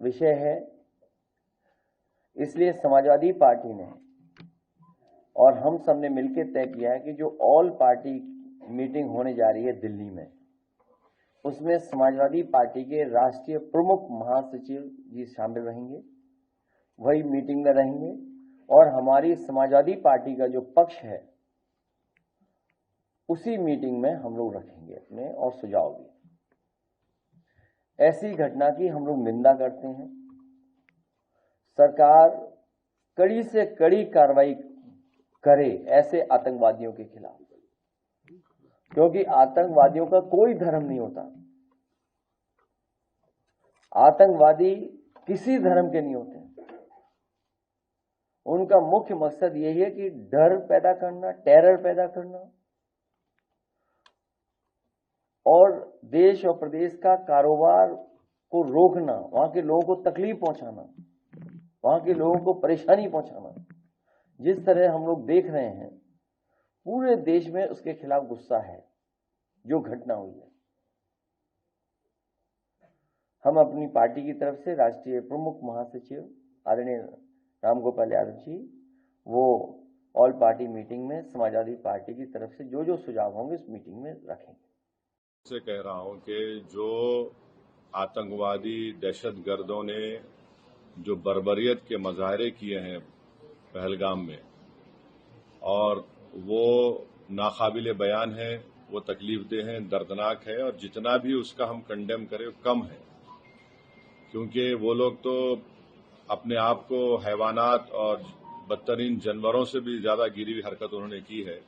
विषय है। इसलिए समाजवादी पार्टी ने और हम सब ने मिलकर तय किया है कि जो ऑल पार्टी मीटिंग होने जा रही है दिल्ली में, उसमें समाजवादी पार्टी के राष्ट्रीय प्रमुख महासचिव जी शामिल रहेंगे, वही मीटिंग में रहेंगे और हमारी समाजवादी पार्टी का जो पक्ष है उसी मीटिंग में हम लोग रखेंगे अपने और सुझाव भी। ऐसी घटना की हम लोग निंदा करते हैं। सरकार कड़ी से कड़ी कार्रवाई करे ऐसे आतंकवादियों के खिलाफ, क्योंकि आतंकवादियों का कोई धर्म नहीं होता। आतंकवादी किसी धर्म के नहीं होते। उनका मुख्य मकसद यही है कि डर पैदा करना, टेरर पैदा करना और देश और प्रदेश का कारोबार को रोकना, वहां के लोगों को तकलीफ पहुंचाना, वहां के लोगों को परेशानी पहुंचाना। जिस तरह हम लोग देख रहे हैं पूरे देश में उसके खिलाफ गुस्सा है जो घटना हुई है। हम अपनी पार्टी की तरफ से राष्ट्रीय प्रमुख महासचिव आदरणीय रामगोपाल यादव जी वो ऑल पार्टी मीटिंग में समाजवादी पार्टी की तरफ से जो जो सुझाव होंगे इस मीटिंग में रखेंगे। से कह रहा हूं कि जो आतंकवादी दहशतगर्दों ने जो बर्बरियत के मुजाहरे किए हैं पहलगाम में, और वो नाकाबिले बयान है, वो तकलीफदेह हैं, दर्दनाक है, और जितना भी उसका हम कंडेम करें कम है। क्योंकि वो लोग तो अपने आप को हैवानात और बदतरीन जानवरों से भी ज्यादा गिरी हुई हरकत उन्होंने की है,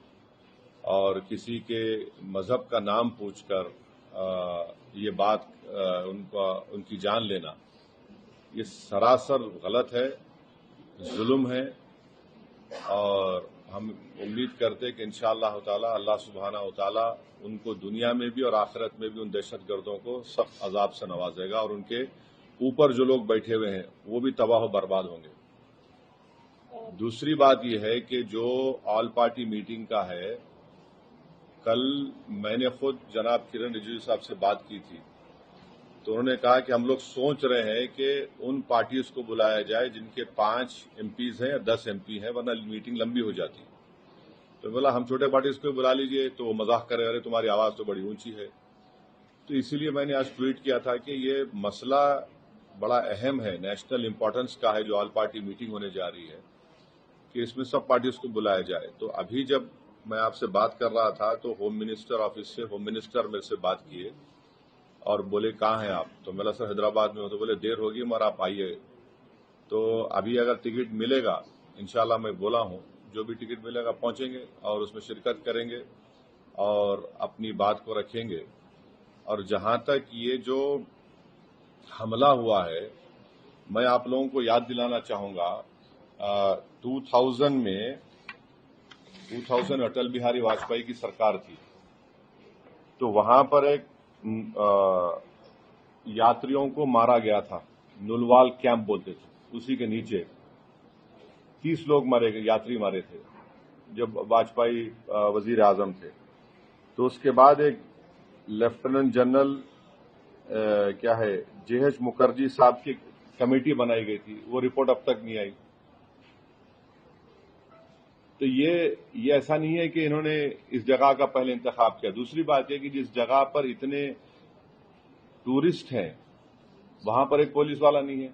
और किसी के मजहब का नाम पूछकर ये बात उनकी जान लेना, ये सरासर गलत है, जुल्म है। और हम उम्मीद करते कि इंशाअल्लाह ताला अल्लाह सुब्हानहू ताला उनको दुनिया में भी और आखिरत में भी उन दहशतगर्दों को सख्त अजाब से नवाजेगा, और उनके ऊपर जो लोग बैठे हुए हैं वो भी तबाह व बर्बाद होंगे। दूसरी बात यह है कि जो ऑल पार्टी मीटिंग का है, कल मैंने खुद जनाब किरण रिजिजू साहब से बात की थी, तो उन्होंने कहा कि हम लोग सोच रहे हैं कि उन पार्टीज को बुलाया जाए जिनके 5 एमपीज हैं या 10 एमपी हैं, वरना मीटिंग लंबी हो जाती। तो बोला हम छोटे पार्टीज को बुला लीजिए, तो वो मजाक करे, अरे तुम्हारी आवाज तो बड़ी ऊंची है। तो इसीलिए मैंने आज ट्वीट किया था कि ये मसला बड़ा अहम है, नेशनल इंपॉर्टेंस का है, जो ऑल पार्टी मीटिंग होने जा रही है, कि इसमें सब पार्टीज को बुलाया जाए। तो अभी जब मैं आपसे बात कर रहा था तो होम मिनिस्टर ऑफिस से होम मिनिस्टर मेरे से बात किए और बोले कहाँ हैं आप? तो मैं सर हैदराबाद में हूं। तो बोले देर होगी मगर आप आइए। तो अभी अगर टिकट मिलेगा, इंशाल्लाह मैं बोला हूं, जो भी टिकट मिलेगा पहुंचेंगे और उसमें शिरकत करेंगे और अपनी बात को रखेंगे। और जहां तक ये जो हमला हुआ है, मैं आप लोगों को याद दिलाना चाहूंगा, 2000 अटल बिहारी वाजपेयी की सरकार थी, तो वहां पर एक यात्रियों को मारा गया था, नुलवाल कैंप बोलते थे, उसी के नीचे 30 लोग मारे गए, यात्री मारे थे जब वाजपेयी वजीर आजम थे। तो उसके बाद एक लेफ्टिनेंट जनरल क्या है जेएच मुखर्जी साहब की कमेटी बनाई गई थी, वो रिपोर्ट अब तक नहीं आई। तो ये ऐसा नहीं है कि इन्होंने इस जगह का पहले इंतखाब किया। दूसरी बात यह कि जिस जगह पर इतने टूरिस्ट हैं वहां पर एक पुलिस वाला नहीं है,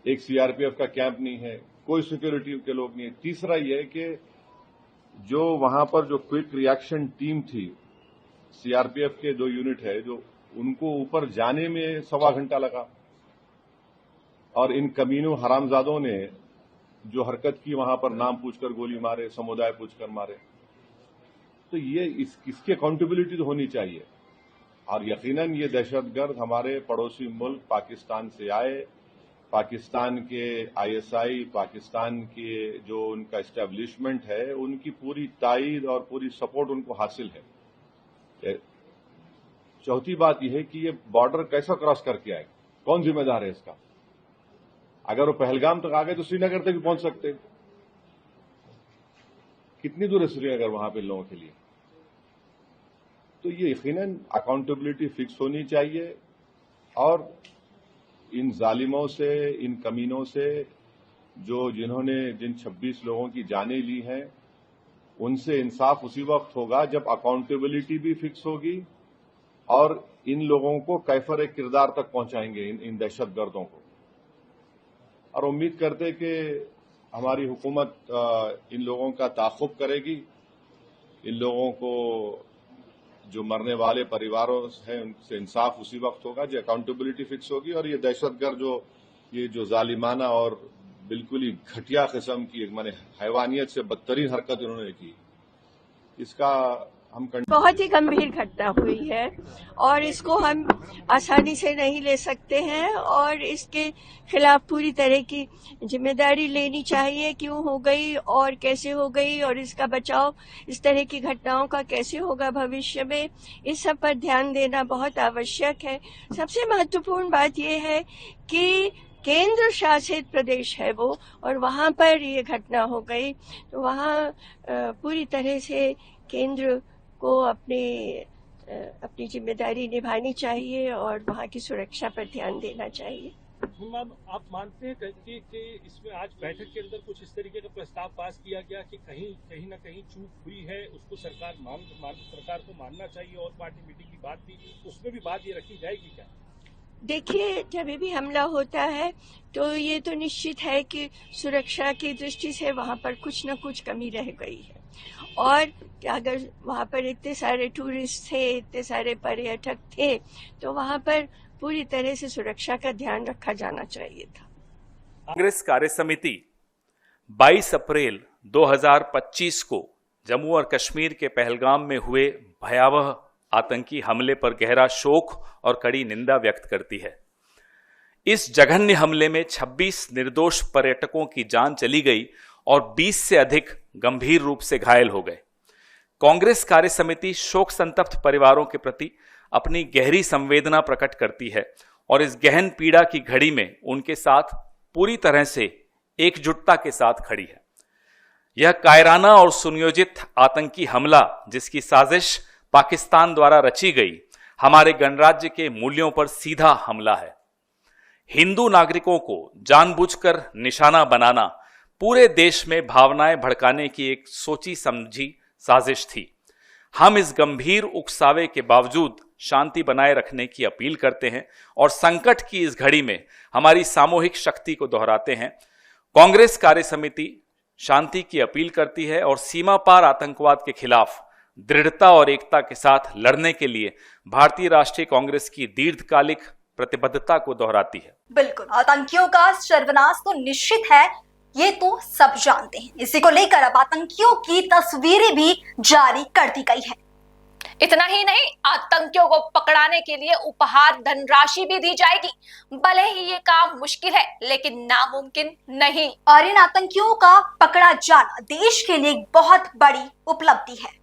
एक सीआरपीएफ का कैंप नहीं है, कोई सिक्योरिटी के लोग नहीं है। तीसरा यह है कि जो वहां पर जो क्विक रिएक्शन टीम थी, सीआरपीएफ के 2 यूनिट है, जो उनको ऊपर जाने में 1.25 घंटा लगा, और इन कमीनों हरामजादों ने जो हरकत की वहां पर नाम पूछकर गोली मारे, समुदाय पूछकर मारे। तो ये इसकी अकाउंटेबिलिटी तो होनी चाहिए। और यकीनन ये दहशतगर्द हमारे पड़ोसी मुल्क पाकिस्तान से आए, पाकिस्तान के आईएसआई, पाकिस्तान के जो उनका एस्टेब्लिशमेंट है, उनकी पूरी ताईद और पूरी सपोर्ट उनको हासिल है। चौथी बात यह है कि ये बॉर्डर कैसा क्रॉस करके आए, कौन जिम्मेदार है इसका? अगर वो पहलगाम तक आ गए तो श्रीनगर तक भी पहुंच सकते। कितनी दूर है श्रीनगर वहां पे लोगों के लिए? तो ये यकीनन अकाउंटेबिलिटी फिक्स होनी चाहिए, और इन जालिमों से, इन कमीनों से, जिन 26 लोगों की जानें ली हैं, उनसे इंसाफ उसी वक्त होगा जब अकाउंटेबिलिटी भी फिक्स होगी और इन लोगों को कैफर किरदार तक पहुंचाएंगे, इन दहशतगर्दों को। और उम्मीद करते कि हमारी हुकूमत इन लोगों का ताक़ुब करेगी इन लोगों को जो मरने वाले परिवारों हैं उनसे इंसाफ उसी वक्त होगा जो अकाउंटेबिलिटी फिक्स होगी। और ये दहशतगर्द जो जालिमाना और बिल्कुल ही घटिया किस्म की माने हैवानियत से बदतरीन हरकत इन्होंने की, इसका हम बहुत ही गंभीर घटना हुई है और इसको हम आसानी से नहीं ले सकते हैं और इसके खिलाफ पूरी तरह की जिम्मेदारी लेनी चाहिए। क्यों हो गई और कैसे हो गई और इसका बचाव इस तरह की घटनाओं का कैसे होगा भविष्य में, इस सब पर ध्यान देना बहुत आवश्यक है। सबसे महत्वपूर्ण बात यह है कि केंद्र शासित प्रदेश है वो और वहां पर ये घटना हो गई, तो वहां पूरी तरह से केंद्र को अपनी जिम्मेदारी निभानी चाहिए और वहाँ की सुरक्षा पर ध्यान देना चाहिए। मैम, आप मानते हैं कि इसमें आज बैठक के अंदर कुछ इस तरीके का प्रस्ताव पास किया गया कि कहीं न कहीं चूक हुई है, उसको सरकार को मानना चाहिए और पार्टी मीटिंग की बात थी, उसमें भी बात ये रखी जाएगी क्या? देखिए, जब भी हमला होता है तो ये तो निश्चित है कि सुरक्षा की दृष्टि से वहाँ पर कुछ न कुछ कमी रह गई है और अगर वहाँ पर इतने सारे टूरिस्ट थे, इतने सारे पर्यटक थे, तो वहाँ पर पूरी तरह से सुरक्षा का ध्यान रखा जाना चाहिए था। कांग्रेस कार्य समिति 22 अप्रैल 2025 को जम्मू और कश्मीर के पहलगाम में हुए भयावह आतंकी हमले पर गहरा शोक और कड़ी निंदा व्यक्त करती है। इस जघन्य हमले में 26 निर्दोष पर्यटकों की जान चली गई और 20 से अधिक गंभीर रूप से घायल हो गए। कांग्रेस कार्य समिति शोक संतप्त परिवारों के प्रति अपनी गहरी संवेदना प्रकट करती है और इस गहन पीड़ा की घड़ी में उनके साथ पूरी तरह से एकजुटता के साथ खड़ी है। यह कायराना और सुनियोजित आतंकी हमला, जिसकी साजिश पाकिस्तान द्वारा रची गई, हमारे गणराज्य के मूल्यों पर सीधा हमला है। हिंदू नागरिकों को जानबूझकर निशाना बनाना पूरे देश में भावनाएं भड़काने की एक सोची समझी साजिश थी। हम इस गंभीर उकसावे के बावजूद शांति बनाए रखने की अपील करते हैं और संकट की इस घड़ी में हमारी सामूहिक शक्ति को दोहराते हैं। कांग्रेस कार्य समिति शांति की अपील करती है और सीमा पार आतंकवाद के खिलाफ दृढ़ता और एकता के साथ लड़ने के लिए भारतीय राष्ट्रीय कांग्रेस की दीर्घकालिक प्रतिबद्धता को दोहराती है। बिल्कुल, आतंकियों का सर्वनाश तो निश्चित है, ये तो सब जानते हैं। इसी को लेकर अब आतंकियों की तस्वीरें भी जारी कर दी गई है। इतना ही नहीं, आतंकियों को पकड़ाने के लिए उपहार धनराशि भी दी जाएगी। भले ही ये काम मुश्किल है लेकिन नामुमकिन नहीं। और इन आतंकियों का पकड़ा जाना देश के लिए एक बहुत बड़ी उपलब्धि है।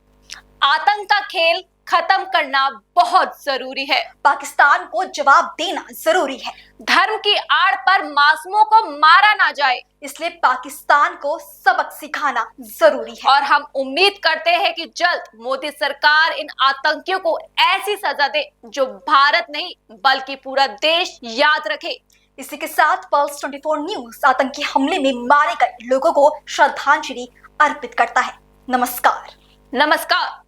आतंक का खेल खत्म करना बहुत जरूरी है। पाकिस्तान को जवाब देना जरूरी है। धर्म की आड़ पर मासूमों को मारा ना जाए, इसलिए पाकिस्तान को सबक सिखाना जरूरी है। और हम उम्मीद करते हैं कि जल्द मोदी सरकार इन आतंकियों को ऐसी सजा दे जो भारत नहीं बल्कि पूरा देश याद रखे। इसी के साथ पल्स 24 न्यूज आतंकी हमले में मारे गए लोगों को श्रद्धांजलि अर्पित करता है। नमस्कार।